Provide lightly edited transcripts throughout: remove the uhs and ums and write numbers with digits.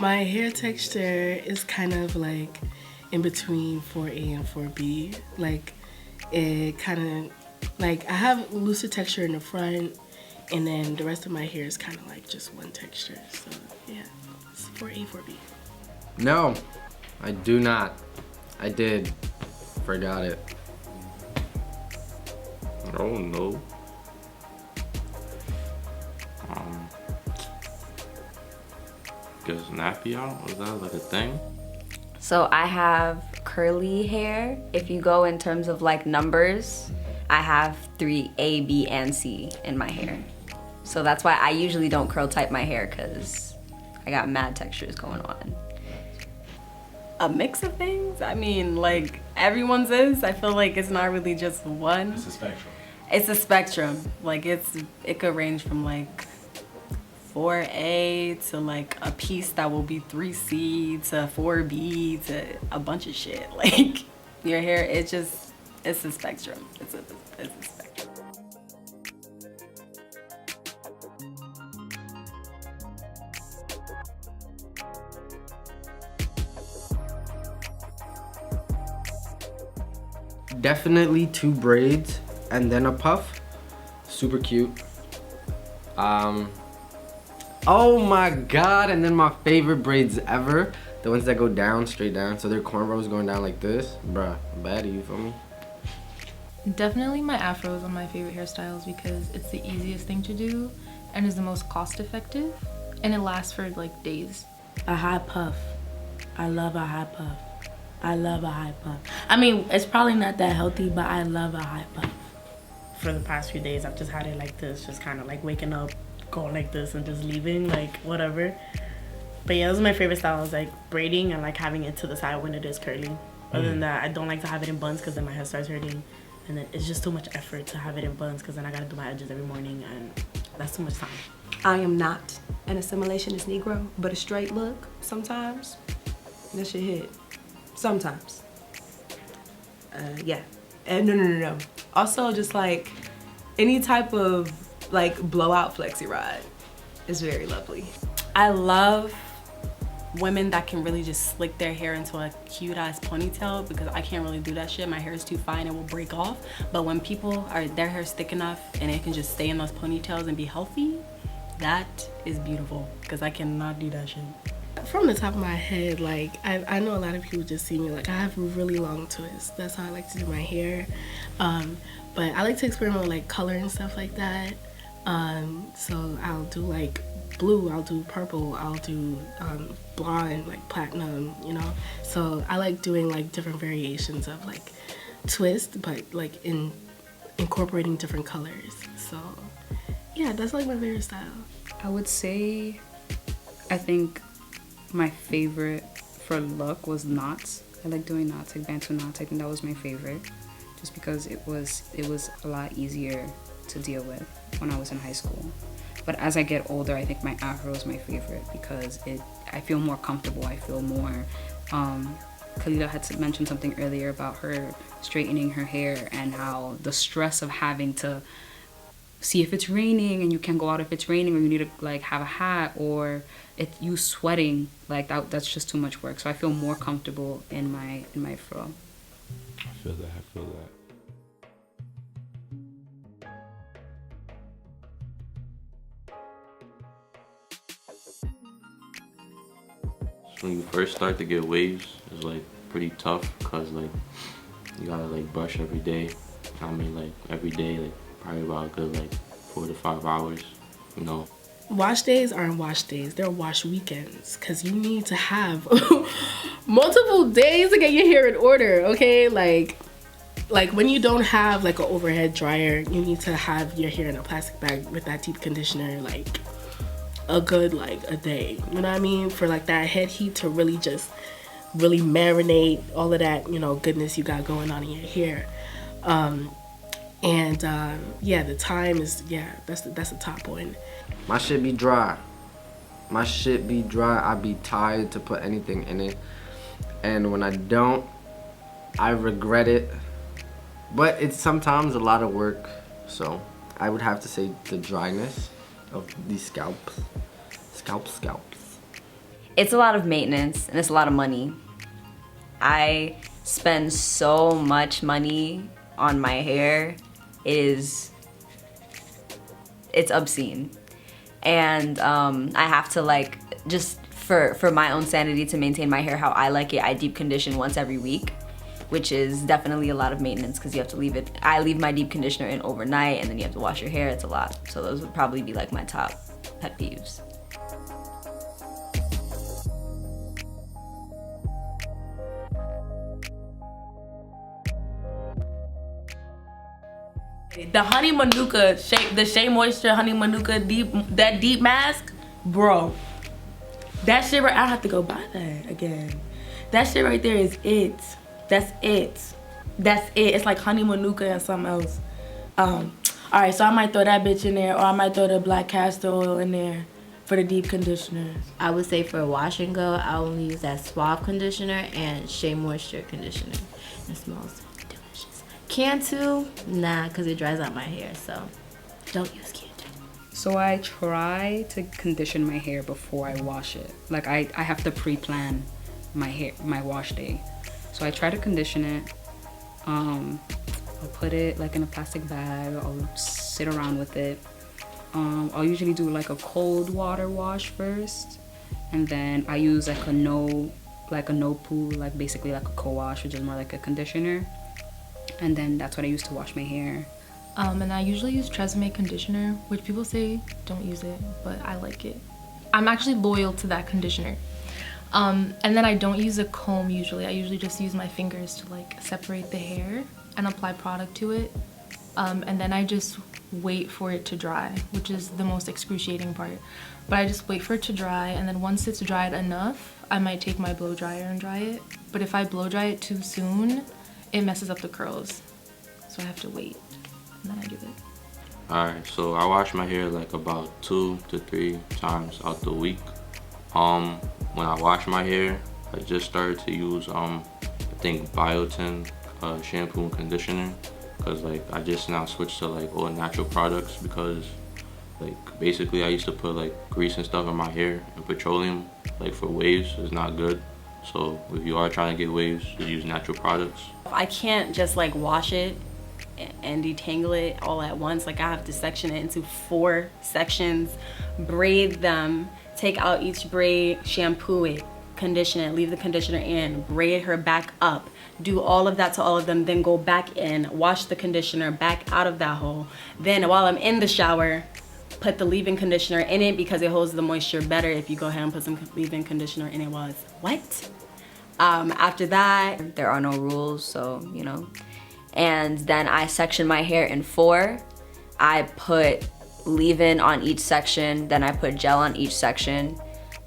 My hair texture is kind of like in between 4A and 4B. Like it kind of, like I have looser texture in the front and then the rest of my hair is kind of like just one texture. So yeah, it's 4A, 4B. No, I do not. I did. Forgot it. Oh no. Guess nappy out? Was that like a thing? So I have curly hair. If you go in terms of like numbers, I have 3 A, B, and C in my hair. So that's why I usually don't curl type my hair because I got mad textures going on. A mix of things? I mean, like everyone's is. I feel like it's not really just one. It's a spectrum. It's a spectrum. Like it could range from like 4A to like a piece that will be 3C to 4B to a bunch of shit. Like your hair, it's a spectrum. It's a spectrum. Definitely 2 braids and then a puff. Super cute. Oh my god, and then my favorite braids ever, the ones that go down, straight down, so they're cornrows going down like this. Bruh, baddie, you feel me? Definitely my afros are my favorite hairstyles because it's the easiest thing to do and is the most cost effective and it lasts for like days. A high puff. I love a high puff. I love a high puff. I mean, it's probably not that healthy, but I love a high puff. For the past few days, I've just had it like this, just kind of like waking up, going like this and just leaving, like whatever. But yeah, those are my favorite styles, like braiding and like having it to the side when it is curly. Other than that, I don't like to have it in buns because then my head starts hurting. And then it's just too much effort to have it in buns because then I gotta do my edges every morning and that's too much time. I am not an assimilationist Negro, but a straight look sometimes, that shit hit. Sometimes. Yeah. And no. Also just like any type of like blowout flexi rod is very lovely. I love women that can really just slick their hair into a cute ass ponytail because I can't really do that shit. My hair is too fine, it will break off. But when people are, their hair's thick enough and it can just stay in those ponytails and be healthy, that is beautiful because I cannot do that shit. From the top of my head, like I know a lot of people just see me like I have really long twists. That's how I like to do my hair. But I like to experiment with like color and stuff like that. So I'll do like blue, I'll do purple, I'll do blonde, like platinum, you know. So I like doing like different variations of like twist, but like incorporating different colors. So yeah, that's like my favorite style. I would say, I think my favorite for look was knots. I like doing knots, like bantu knots. I think that was my favorite, just because it was a lot easier to deal with when I was in high school. But as I get older, I think my afro is my favorite because I feel more comfortable. I feel more. Khalida had mentioned something earlier about her straightening her hair and how the stress of having to see if it's raining and you can't go out if it's raining, or you need to like have a hat, or you sweating, like that's just too much work. So I feel more comfortable in my fro. I feel that. When you first start to get waves, it's like pretty tough because like you gotta like brush every day. I mean like every day, like probably about a good like 4 to 5 hours, you know. Wash days aren't wash days, they're wash weekends because you need to have multiple days to get your hair in order, okay? Like when you don't have like an overhead dryer, you need to have your hair in a plastic bag with that deep conditioner like a good like a day, you know what I mean? For like that head heat to really marinate all of that, you know, goodness you got going on in your hair. Yeah, the time is, yeah, that's the top one. My shit be dry. I be tired to put anything in it, and when I don't, I regret it. But it's sometimes a lot of work, so I would have to say the dryness of these scalps. It's a lot of maintenance and it's a lot of money. I spend so much money on my hair. It's obscene. And I have to like, just for my own sanity, to maintain my hair how I like it, I deep condition once every week, which is definitely a lot of maintenance because you have to leave it. I leave my deep conditioner in overnight and then you have to wash your hair. It's a lot. So those would probably be like my top pet peeves. The Honey Manuka, the Shea Moisture Honey Manuka that deep mask, bro. That shit right, I have to go buy that again. That shit right there is it. That's it. That's it. It's like Honey Manuka and something else. Alright, so I might throw that bitch in there, or I might throw the black castor oil in there for the deep conditioner. I would say for wash and go, I only use that Suave conditioner and Shea Moisture conditioner. It smells delicious. Cantu, nah, because it dries out my hair, so don't use Cantu. So I try to condition my hair before I wash it. Like I have to pre-plan my wash day. So I try to condition it. I'll put it like in a plastic bag. I'll sit around with it. I'll usually do like a cold water wash first, and then I use like a no poo, like basically like a co-wash, which is more like a conditioner. And then that's what I use to wash my hair. And I usually use Tresemme conditioner, which people say don't use it, but I like it. I'm actually loyal to that conditioner. And then I don't use a comb usually. I usually just use my fingers to like separate the hair and apply product to it. And then I just wait for it to dry, which is the most excruciating part. But I just wait for it to dry, and then once it's dried enough, I might take my blow dryer and dry it. But if I blow dry it too soon, it messes up the curls. So I have to wait, and then I do it. Alright, so I wash my hair like about 2 to 3 times out the week. When I wash my hair, I just started to use I think biotin shampoo and conditioner, because like I just now switched to like all natural products, because like basically I used to put like grease and stuff in my hair, and petroleum like for waves is not good. So if you are trying to get waves, just use natural products. I can't just like wash it and detangle it all at once. Like I have to section it into 4 sections, braid them, take out each braid, shampoo it, condition it, leave the conditioner in, braid her back up, do all of that to all of them, then go back in, wash the conditioner back out of that hole. Then while I'm in the shower, put the leave-in conditioner in it because it holds the moisture better if you go ahead and put some leave-in conditioner in it while it's wet. After that, there are no rules, so you know. And then I section my hair in 4. I put leave-in on each section, then I put gel on each section.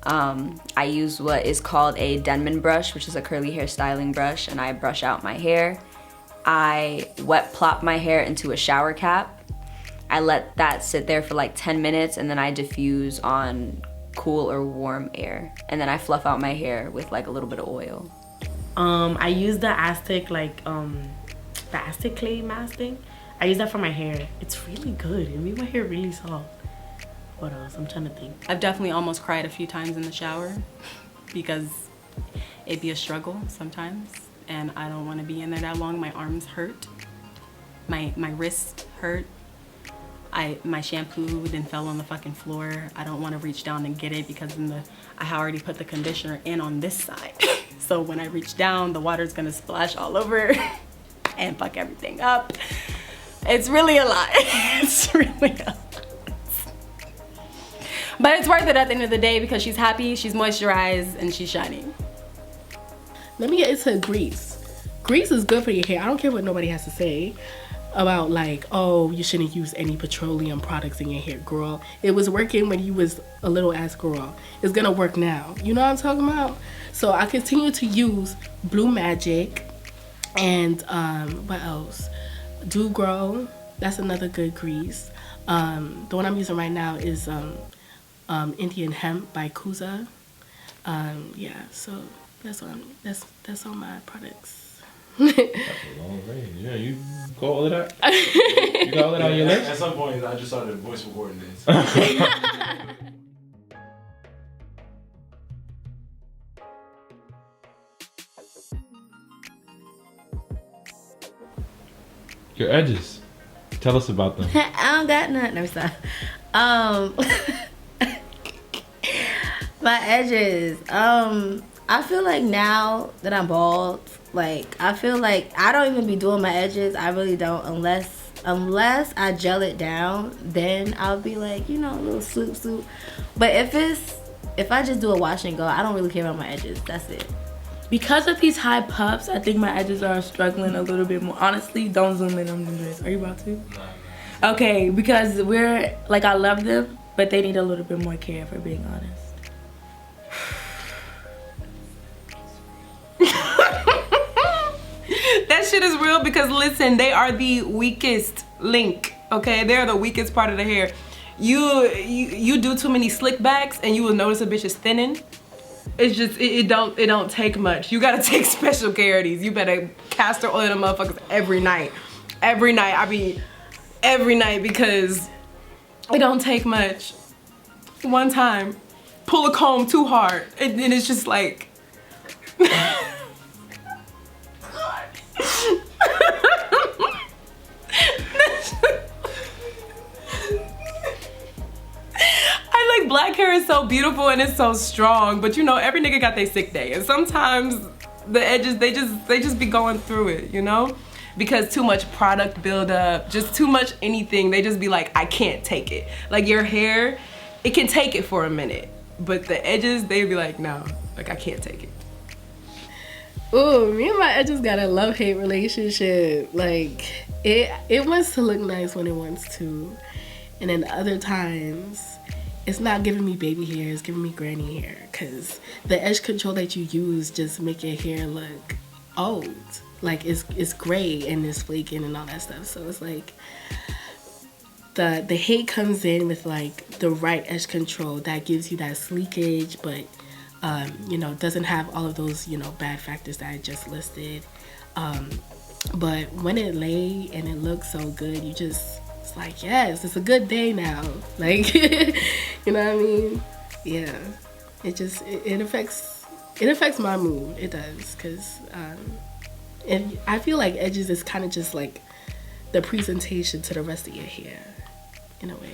I use what is called a Denman brush, which is a curly hair styling brush, and I brush out my hair. I wet plop my hair into a shower cap. I let that sit there for like 10 minutes, and then I diffuse on cool or warm air. And then I fluff out my hair with like a little bit of oil. I use the Aztec, like, the Aztec clay mask thing. I use that for my hair. It's really good. It made my hair really soft. What else? I'm trying to think. I've definitely almost cried a few times in the shower because it'd be a struggle sometimes, and I don't want to be in there that long. My arms hurt. My wrists hurt. My shampoo then fell on the fucking floor. I don't want to reach down and get it because I already put the conditioner in on this side. So when I reach down, the water's gonna splash all over and fuck everything up. It's really a lot. It's really a lot. But it's worth it at the end of the day because she's happy, she's moisturized, and she's shiny. Let me get into grease. Grease is good for your hair. I don't care what nobody has to say about like, oh, you shouldn't use any petroleum products in your hair, girl. It was working when you was a little ass girl. It's gonna work now. You know what I'm talking about? So I continue to use Blue Magic and what else? Do Grow. That's another good grease. The one I'm using right now is Indian Hemp by Kuza. Yeah, so that's all my products. That's a long range. Yeah, you got all of that? You got all that on your list? At some point, I just started voice recording this. Your edges. Tell us about them. I don't got nothing. No, stop. My edges. I feel like now that I'm bald, like I feel like I don't even be doing my edges. I really don't, unless I gel it down. Then I'll be like, you know, a little swoop. But if I just do a wash and go, I don't really care about my edges. That's it. Because of these high puffs, I think my edges are struggling a little bit more. Honestly, don't zoom in on them guys. Are you about to? Okay, because we're like, I love them, but they need a little bit more care, for being honest. That shit is real because listen, they are the weakest link. Okay, they're the weakest part of the hair. You do too many slick backs and you will notice a bitch is thinning. It's just it don't take much. You gotta take special care of these. You better castor oil them motherfuckers every night. Every night. I mean every night, because it don't take much. One time, pull a comb too hard and then it's just like black hair is so beautiful and it's so strong, but you know, every nigga got their sick day, and sometimes the edges, they just be going through it, you know, because too much product buildup, just too much anything, they just be like, I can't take it. Like your hair, it can take it for a minute, but the edges, they be like, no, like I can't take it. Ooh, me and my edges got a love-hate relationship. Like it wants to look nice when it wants to, and then other times it's not giving me baby hair, it's giving me granny hair, because the edge control that you use just make your hair look old. Like it's gray and it's flaking and all that stuff. So it's like the hate comes in with like the right edge control that gives you that sleekage, but you know, doesn't have all of those, you know, bad factors that I just listed. But when it lay and it looks so good, you just, it's like, yes, it's a good day now. Like, you know what I mean? Yeah, it just, it affects my mood. It does, because and I feel like edges is kind of just like the presentation to the rest of your hair, in a way.